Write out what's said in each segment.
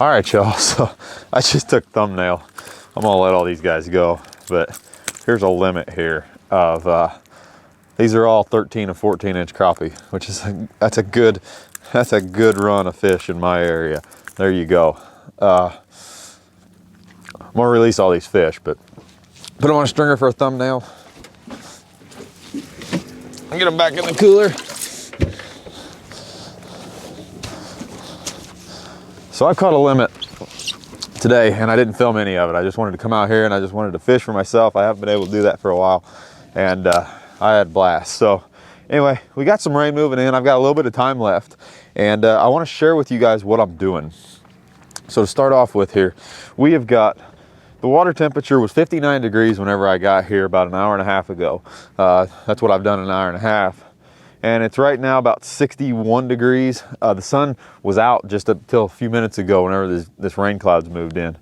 All right, y'all, so I just took thumbnail. I'm gonna let all these guys go, but here's a limit here of, these are all 13 and 14 inch crappie, which is, that's a good run of fish in my area. There you go. I'm gonna release all these fish, but put them on a stringer for a thumbnail. And get them back in the cooler. So I caught a limit today and I didn't film any of it. I just wanted to come out here and I just wanted to fish for myself. I haven't been able to do that for a while, and I had a blast. So anyway, we got some rain moving in. I've got a little bit of time left, and I want to share with you guys what I'm doing. So to start off with here, we have got, the water temperature was 59 degrees whenever I got here about an hour and a half ago. That's what I've done in an hour and a half. And it's right now about 61 degrees. The sun was out just until a few minutes ago whenever this rain clouds moved in.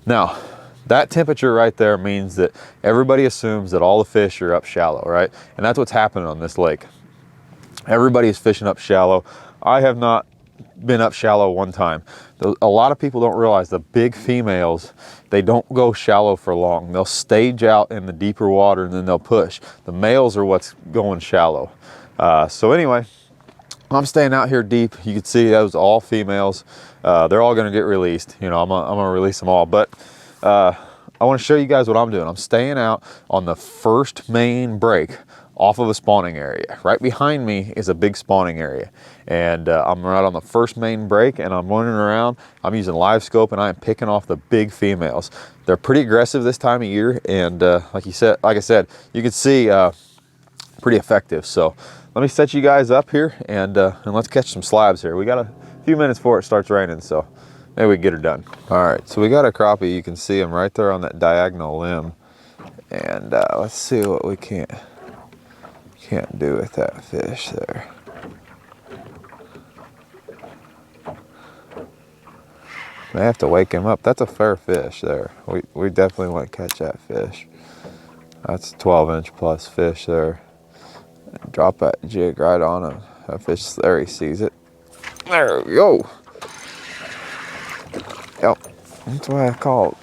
Now, that temperature right there means that everybody assumes that all the fish are up shallow, right? And that's what's happening on this lake. Everybody is fishing up shallow. I have not been up shallow one time. A lot of people don't realize the big females, they don't go shallow for long. They'll stage out in the deeper water and then they'll push. The males are what's going shallow. So anyway, I'm staying out here deep. You can see those all females. They're all gonna get released. You know, I'm gonna release them all, but I wanna show you guys what I'm doing. I'm staying out on the first main break off of a spawning area. Right behind me is a big spawning area. And I'm right on the first main break and I'm running around. I'm using live scope and I am picking off the big females. They're pretty aggressive this time of year. And like I said, you can see pretty effective. So let me set you guys up here and let's catch some slabs here. We got a few minutes before it starts raining, so maybe we can get her done. All right, so we got a crappie. You can see him right there on that diagonal limb. And let's see what we can't do with that fish there. May have to wake him up. That's a fair fish there. We definitely want to catch that fish. That's a 12-inch plus fish there. Drop that jig right on him. That fish, there, he sees it. There we go. Yep, that's why I call it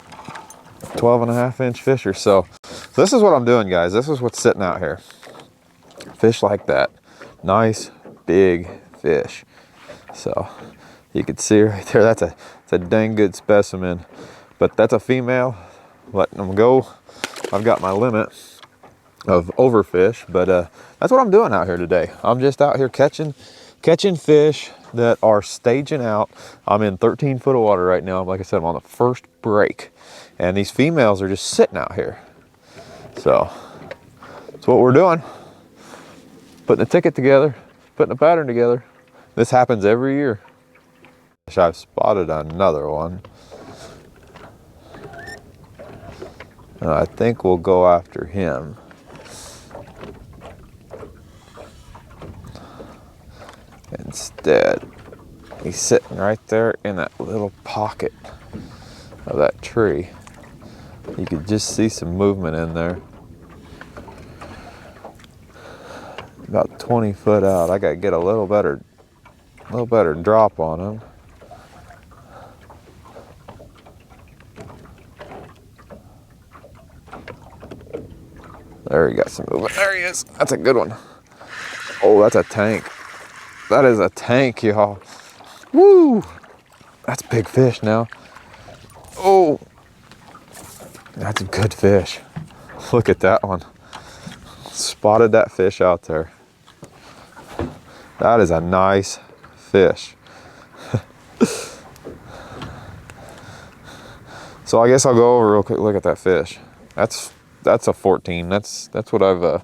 12.5-inch fisher. So this is what I'm doing, guys. This is what's sitting out here. Fish like that. Nice, big fish. So you can see right there, that's a dang good specimen. But that's a female, letting them go. I've got my limit of overfish, but that's what I'm doing out here today. I'm just out here catching fish that are staging out. I'm in 13 foot of water right now. Like I said, I'm on the first break, and these females are just sitting out here. So that's what we're doing. Putting a ticket together, putting a pattern together. This happens every year. I've spotted another one. And I think we'll go after him. Instead, he's sitting right there in that little pocket of that tree. You could just see some movement in there. About 20 foot out. I gotta get a little better drop on him. There, he got some movement. There he is. That's a good one. Oh, that's a tank. That is a tank, y'all. Woo! That's a big fish now. Oh, that's a good fish. Look at that one. Spotted that fish out there. That is a nice fish. So I guess I'll go over real quick, look at that fish. That's a 14. That's what I've,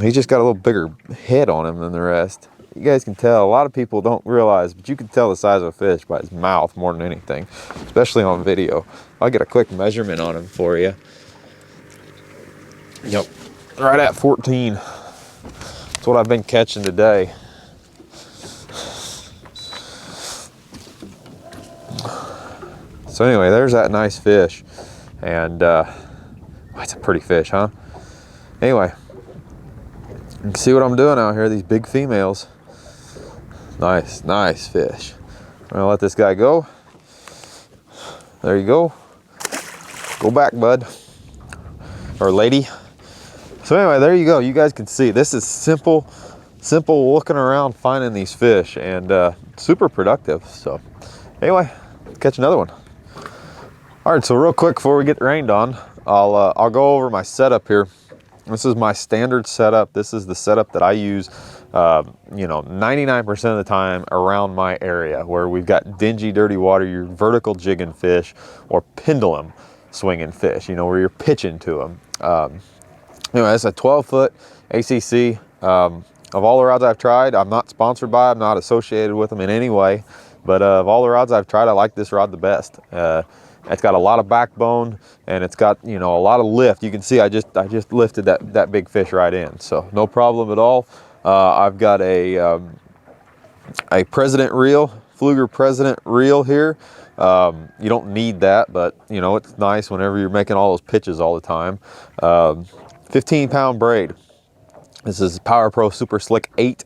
he's just got a little bigger head on him than the rest. You guys can tell, a lot of people don't realize, but you can tell the size of a fish by his mouth more than anything, especially on video. I'll get a quick measurement on him for you. Yep, right at 14. That's what I've been catching today. So anyway, there's that nice fish. And it's a pretty fish, huh? Anyway, you can see what I'm doing out here, these big females. Nice fish. I'm gonna let this guy go. There you go. Go back, bud. Or lady. So anyway, there you go. You guys can see this is simple looking around finding these fish, and super productive. So anyway, catch another one. All right, so real quick before we get rained on, I'll go over my setup here. This is my standard setup. This is the setup that I use, you know, 99% of the time around my area where we've got dingy, dirty water, your vertical jigging fish or pendulum swinging fish, you know, where you're pitching to them. Anyway, it's a 12-foot ACC. Of all the rods I've tried, I'm not sponsored by, I'm not associated with them in any way, but of all the rods I've tried, I like this rod the best. It's got a lot of backbone, and it's got, you know, a lot of lift. You can see I just lifted that big fish right in, so no problem at all. I've got a President reel, Fluger President reel here. You don't need that, but you know, it's nice whenever you're making all those pitches all the time. 15-pound braid. This is Power Pro Super Slick 8.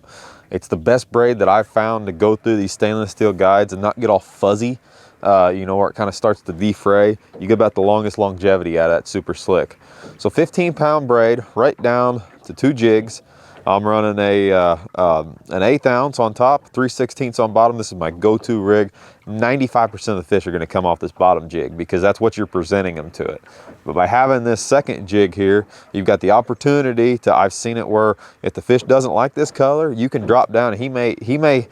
It's the best braid that I've found to go through these stainless steel guides and not get all fuzzy. You know, where it kind of starts to defray. You get about the longest longevity out of that Super Slick. So 15-pound braid, right down to 2 jigs. I'm running an 1/8 ounce on top, 3/16 on bottom. This is my go-to rig. 95% of the fish are going to come off this bottom jig because that's what you're presenting them to it. But by having this second jig here, you've got the opportunity to, I've seen it where if the fish doesn't like this color, you can drop down and he may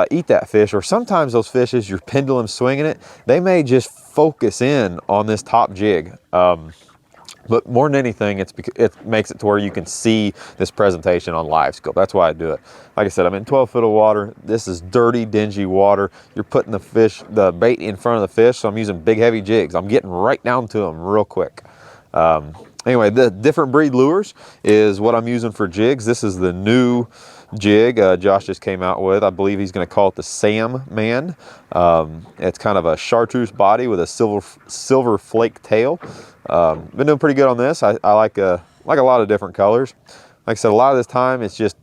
eat that fish, or sometimes those fish, as your pendulum swinging it, they may just focus in on this top jig. But more than anything, it makes it to where you can see this presentation on live scope. That's why I do it. Like I said, I'm in 12 foot of water. This is dirty, dingy water. You're putting the bait in front of the fish, so I'm using big, heavy jigs. I'm getting right down to them real quick. Anyway, the different breed lures is what I'm using for jigs. This is the new jig Josh just came out with. I believe he's going to call it the Sam Man. It's kind of a chartreuse body with a silver flake tail. Been doing pretty good on this. I like a lot of different colors. Like I said, a lot of this time it's just,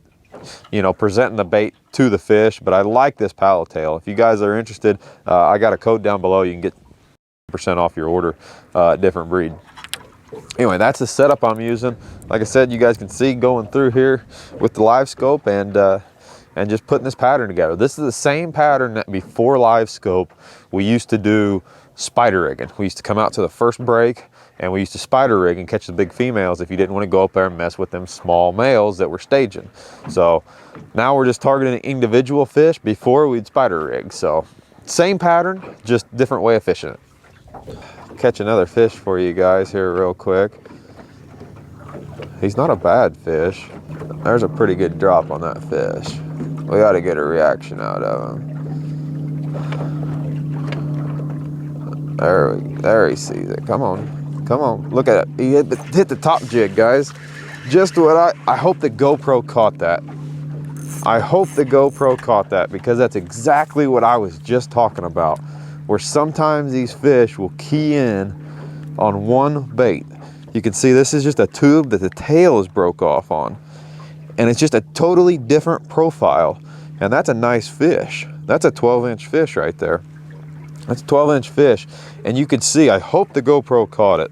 you know, presenting the bait to the fish, but I like this paddle tail. If you guys are interested, I got a code down below. You can get 10% off your order, different breed. Anyway, that's the setup I'm using. Like I said, you guys can see going through here with the live scope and just putting this pattern together. This is the same pattern that before live scope we used to do spider rigging. We used to come out to the first break and we used to spider rig and catch the big females if you didn't want to go up there and mess with them small males that were staging. So now we're just targeting individual fish. Before we'd spider rig. So same pattern, just different way of fishing it. Catch another fish for you guys here real quick. He's not a bad fish. There's a pretty good drop on that fish. We got to get a reaction out of him. There he sees it. Come on, come on. Look at it. He hit the top jig, guys. Just what I hope the GoPro caught that. I hope the GoPro caught that because that's exactly what I was just talking about. Where sometimes these fish will key in on one bait. You can see this is just a tube that the tail is broke off on. And it's just a totally different profile. And that's a nice fish. That's a 12-inch fish right there. That's a 12-inch fish. And you can see, I hope the GoPro caught it.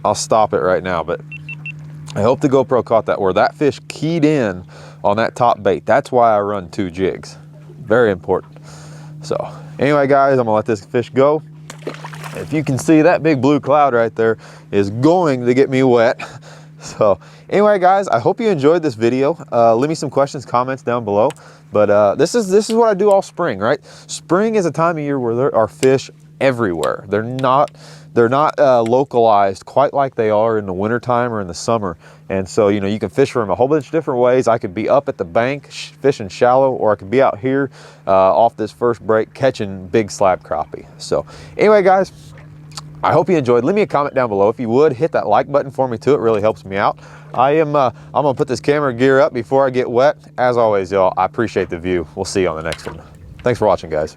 I'll stop it right now, but I hope the GoPro caught that where that fish keyed in on that top bait. That's why I run 2 jigs. Very important. So anyway, guys, I'm gonna let this fish go. If you can see, that big blue cloud right there is going to get me wet. So anyway, guys, I hope you enjoyed this video. Leave me some questions, comments down below. But this is what I do all spring, right? Spring is a time of year where there are fish everywhere. They're not localized quite like they are in the wintertime or in the summer. And so, you know, you can fish from a whole bunch of different ways. I could be up at the bank fishing shallow, or I could be out here off this first break catching big slab crappie. So anyway, guys, I hope you enjoyed. Leave me a comment down below. If you would, hit that like button for me too. It really helps me out. I'm gonna put this camera gear up before I get wet. As always, y'all, I appreciate the view. We'll see you on the next one. Thanks for watching, guys.